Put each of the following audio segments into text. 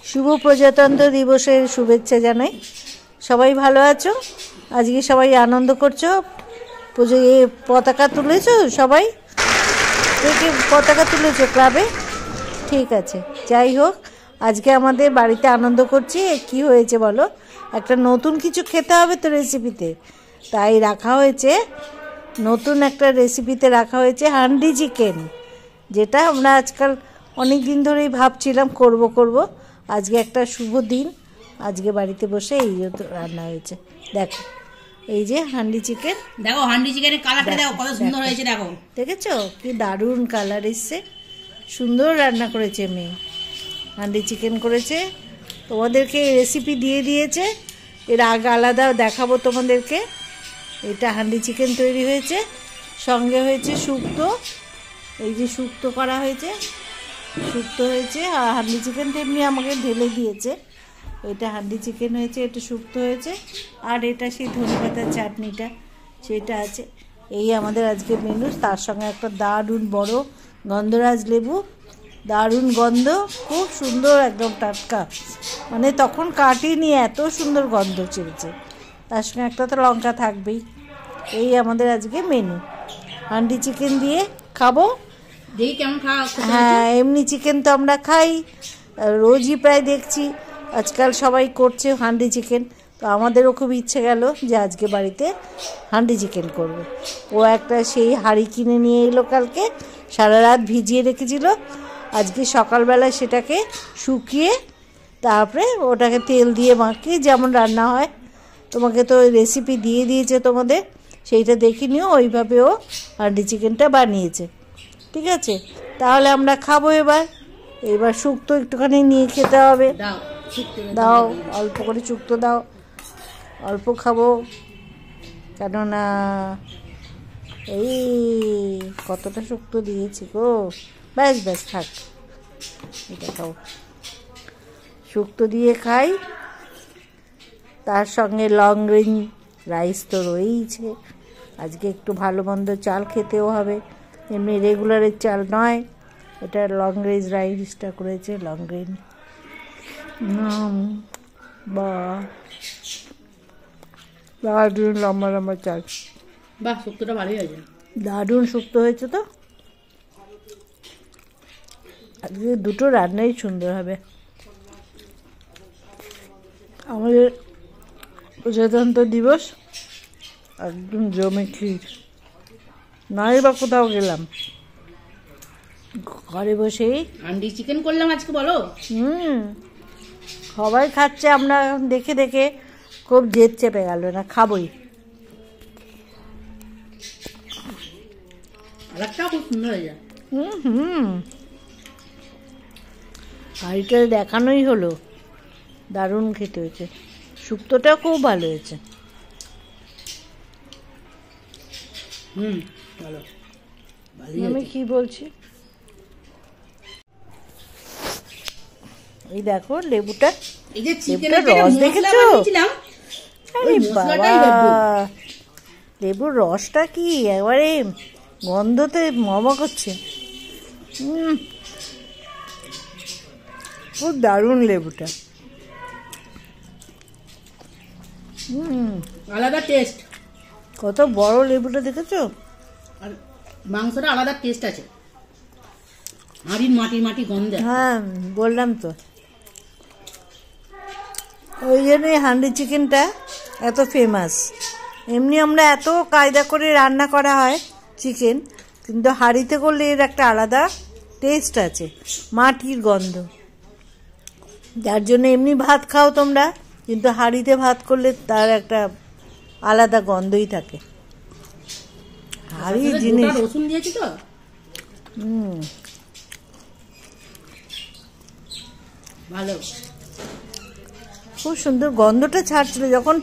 শুভ প্রজাতন্ত্র দিবসের শুভেচ্ছা জানাই। সবাই ভালো আছো? আজকে সবাই আনন্দ করছো, পতাকা তুলেছো? সবাই কে পতাকা তুলেছো ক্লাবে? ঠিক আছে, যাই হোক, আজকে আমাদের বাড়িতে আনন্দ করছি। কি হয়েছে বলো? একটা নতুন কিছু খেতে হবে তো রেসিপিতে, তাই রাখা হয়েছে, নতুন একটা রেসিপিতে রাখা হয়েছে হান্ডি চিকেন, যেটা আমরা আজকাল অনেক দিন ধরেই ভাবছিলাম করব। আজকে একটা শুভ দিন, আজকে বাড়িতে বসে এই রান্না হয়েছে। দেখো, এই যে হান্ডি চিকেন, দেখো হান্ডি চিকেনের কালারটা দেখো কত সুন্দর হয়েছে। দেখো, দেখেছো কি দারুণ কালার এসছে, সুন্দর রান্না করেছে মেয়ে, হান্ডি চিকেন করেছে। তোমাদেরকে রেসিপি দিয়ে দিয়েছে, এর আগে আলাদা দেখাবো তোমাদেরকে। এটা হান্ডি চিকেন তৈরি হয়েছে, সঙ্গে হয়েছে শুক্তো, এই যে শুক্তো করা হয়েছে, আর হান্ডি চিকেন তেমনি আমাকে ঢেলে দিয়েছে। এটা হান্ডি চিকেন হয়েছে, এটা শুক্তো হয়েছে, আর এটা সেই ধনেপাতার চাটনিটা সেটা আছে। এই আমাদের আজকে মেনু। তার সঙ্গে একটা দারুণ বড় গন্ধরাজ লেবু, দারুণ গন্ধ, খুব সুন্দর, একদম টাটকা, মানে তখন কাটিনি, এত সুন্দর গন্ধ ছেড়েছে। তার সঙ্গে একটা তো লঙ্কা থাকবেই। এই আমাদের আজকে মেনু, হান্ডি চিকেন দিয়ে খাবো। দেখি কেমন খাওয়া। হ্যাঁ, এমনি চিকেন তো আমরা খাই রোজই, প্রায় দেখছি আজকাল সবাই করছে হান্ডি চিকেন, তো আমাদেরও খুব ইচ্ছে গেল যে আজকে বাড়িতে হান্ডি চিকেন করব। ও একটা সেই হাঁড়ি কিনে নিয়ে এলো, কালকে সারা রাত ভিজিয়ে রেখেছিল, আজকে সকালবেলায় সেটাকে শুকিয়ে তারপরে ওটাকে তেল দিয়ে মাখিয়ে যেমন রান্না হয়, তোমাকে তো রেসিপি দিয়ে দিয়েছে তোমাদের, সেইটা দেখে নিও, ওইভাবেও হান্ডি চিকেনটা বানিয়েছে। ঠিক আছে, তাহলে আমরা খাবো। এবার শুক্তো একটুখানি নিয়ে খেতে হবে। দাও, অল্প করে শুক্তো দাও, অল্প খাবো, কেননা এই কতটা শুক্তো দিয়েছি গো। ব্যাস থাক, এটা খাও, শুক্তো দিয়ে খাই। তার সঙ্গে লং রেঞ্জ রাইস তো রয়েইছে, আজকে একটু ভালো মন্দ চাল খেতেও হবে, এমনি রেগুলারের চাল নয়, এটা লং রেঞ্জ রাইসটা করেছে, লং রেঞ্জ। দারুণ লম্বা চাল, বাহ, শুক্তোটা ভালোই হয়েছে, দারুণ শুক্তো হয়েছে তো। আজকে দুটো রান্নাই সুন্দর হবে। আমাদের প্রজাতন্ত্র দিবস একদম জমে ক্ষীর, নাই বা কোথাও গেলাম, ঘরে বসেই হান্ডি চিকেন করলাম আজকে। বলো, সবাই খাচ্ছে, আমরা দেখে দেখে খুব জেদ চেপে গেল, না খাবই। কালারটাও খুব সুন্দর হয়ে যায়। হাঁড়িটা দেখানোই হলো, দারুণ খেতে হয়েছে, শুক্তোটাও খুব ভালো হয়েছে। ভালো, আমি কি বলছি, এই দেখো লেবুটা, এই যে লেবুটা রস দেখেছো? আরে বাবা, লেবুর রসটা কি একবারে গন্ধতে মমা করছে, খুব দারুণ লেবুটা, আলাদা টেস্ট। কত বড় লেবুটা দেখেছো? আর মাংসটা আলাদা টেস্ট আছে, হাঁড়ির মাটি গন্ধ। হ্যাঁ, বললাম তো, ওই জন্যই হান্ডি চিকেনটা এত ফেমাস। এমনি আমরা এত কায়দা করে রান্না করা হয় চিকেন, কিন্তু হাঁড়িতে করলে এর একটা আলাদা টেস্ট আছে, মাটির গন্ধ, যার জন্য এমনি ভাত খাও তোমরা, কিন্তু হাঁড়িতে ভাত করলে তার একটা আলাদা গন্ধই থাকে। হাঁড়ি জিনিস, রসুন দিয়েছি তো, ভালো, খুব সুন্দর গন্ধটা ছাড়ছিল যখন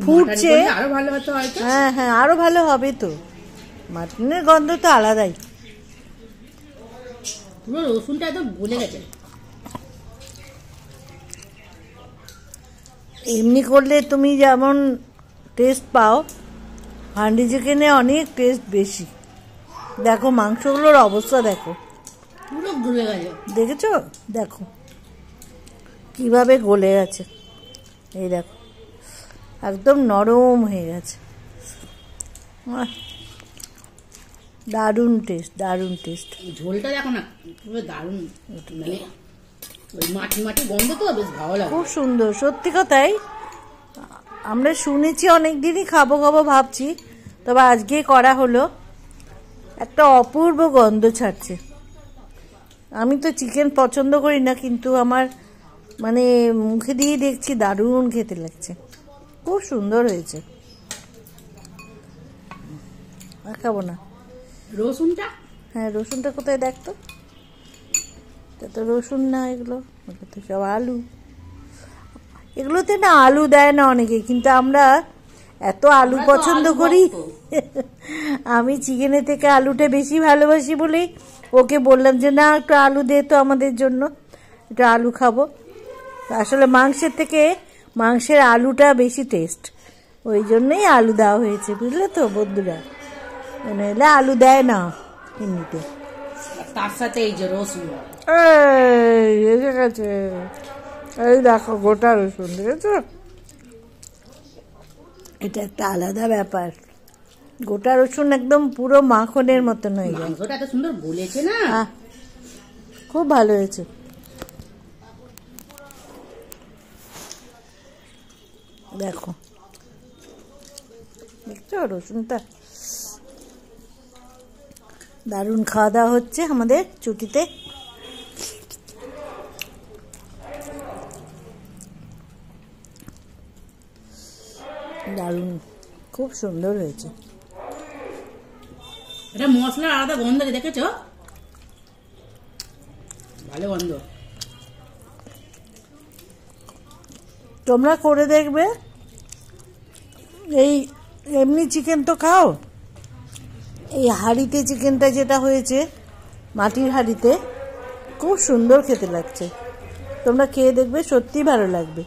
ফুটছে। আরো ভালো হতো হয়তো। হ্যাঁ, আরো ভালো হবে তো, মাটনের গন্ধ তো আলাদাই। পুরো রসুনটা একদম গলে গেছে। এমনি করলে তুমি যেমন টেস্ট পাও, হান্ডি চিকেনে অনেক টেস্ট বেশি। দেখো মাংসগুলোর অবস্থা দেখো, পুরো গলে গেছে, দেখেছো? দেখো কিভাবে গলে গেছে, এই দেখো একদম নরম হয়ে গেছে। দারুণ টেস্ট, দারুণ টেস্ট। ঝোলটা দেখো না পুরো দারুণ, মানে ওই মাটি মাটি গন্ধ তো বেশ ভালো লাগে। খুব সুন্দর, সত্যি কথাই। আমরা শুনেছি অনেক দিনই খাবো খাবো ভাবছি, তবে আজকে করা হলো। একটা অপূর্ব গন্ধ ছাড়ছে। আমি তো চিকেন পছন্দ করি না, কিন্তু আমার মানে মুখে দিয়ে দেখছি দারুণ খেতে লাগছে, খুব সুন্দর হয়েছে। আর খাবো না। রসুনটা, হ্যাঁ রসুনটা কোথায় দেখতো, এটা তো রসুন না, এগুলো তো সব আলু। এগুলোতে না আলু দেয় না অনেকে, কিন্তু আমরা এত আলু আমরা তো পছন্দ আলু করি। ভক্ত। আমি চিকেনের থেকে আলুটা বেশি ভালোবাসি বলেই ওকে বললাম যে না একটু আলু দে তো আমাদের জন্য, একটু আলু খাবো। আসলে মাংসের থেকে মাংসের আলুটা বেশি টেস্ট, ওই জন্যই আলু দেওয়া হয়েছে, বুঝলে তো বন্ধুরা। নইলে আলু দেয় না এমনিতে। তার সাথে এই যে রসুন, এই এসে গেছে, এই দেখো গোটা রসুন, দেখেছো? এটা একটা আলাদা ব্যাপার। গোটা রসুন একদম পুরো মাখনের মতন হয়ে যায়। মাংসটা এত সুন্দর গলেছে না। খুব ভালো হয়েছে। দেখো, দেখছো রসুনটা? দারুণ খাওয়া দাওয়া হচ্ছে আমাদের ছুটিতে। দারুণ, খুব সুন্দর হয়েছে। এটা মশলার আলাদা গন্ধ দেখেছো, ভালো গন্ধ। তোমরা করে দেখবে। এই এমনি চিকেন তো খাও, এই হাঁড়িতে চিকেনটা যেটা হয়েছে মাটির হাঁড়িতে, খুব সুন্দর খেতে লাগছে। তোমরা খেয়ে দেখবে, সত্যি ভালো লাগবে।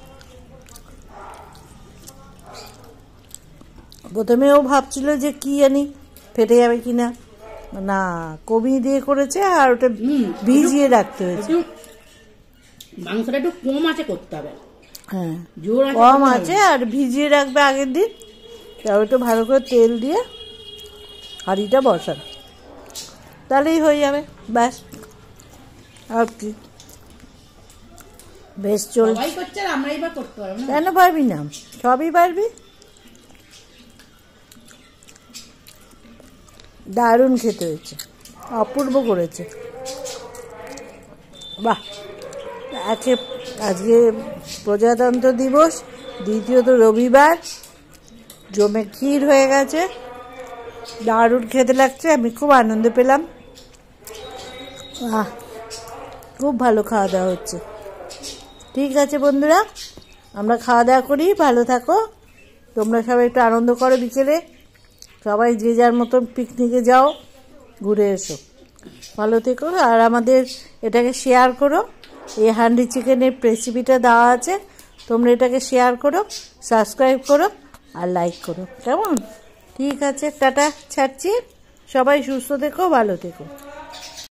প্রথমে ও ভাবছিল যে কি জানি ফেটে যাবে কিনা, না কমিয়ে দিয়ে করেছে, আর ওটা ভিজিয়ে রাখতে হয়েছে। একটু মাংসটা একটু কম আছে করতে হবে, হ্যাঁ জোর আছে কম করতে হবে আছে, না। আর ভিজিয়ে রাখবে আগের দিন। তারপর একটু ভালো করে তেল দিয়ে হাঁড়িটা বসান, তাহলেই হয়ে যাবে, ব্যাস। আর কি, বেশ চল। সবাই করছে আর আমরাই বা করতে পারবো না। কেন পারবি না, সবই পারবি। দারুণ খেতে হয়েছে, অপূর্ব করেছে, বাহ। আজকে প্রজাতন্ত্র দিবস, দ্বিতীয়ত রবিবার, জমে ক্ষীর হয়ে গেছে, দারুণ খেতে লাগছে। আমি খুব আনন্দ পেলাম, খুব ভালো খাওয়া দাওয়া হচ্ছে। ঠিক আছে বন্ধুরা, আমরা খাওয়া দাওয়া করি, ভালো থাকো। তোমরা সবাই একটু আনন্দ করো, বিকেলে সবাই যে যার মতন পিকনিকে যাও, ঘুরে এসো, ভালো থেকো। আর আমাদের এটাকে শেয়ার করো, এই হান্ডি চিকেনের রেসিপিটা দেওয়া আছে, তোমরা এটাকে শেয়ার করো, সাবস্ক্রাইব করো আর লাইক করো, কেমন? ঠিক আছে, টাটা, ছাড়ছি। সবাই সুস্থ থেকো, ভালো থেকো।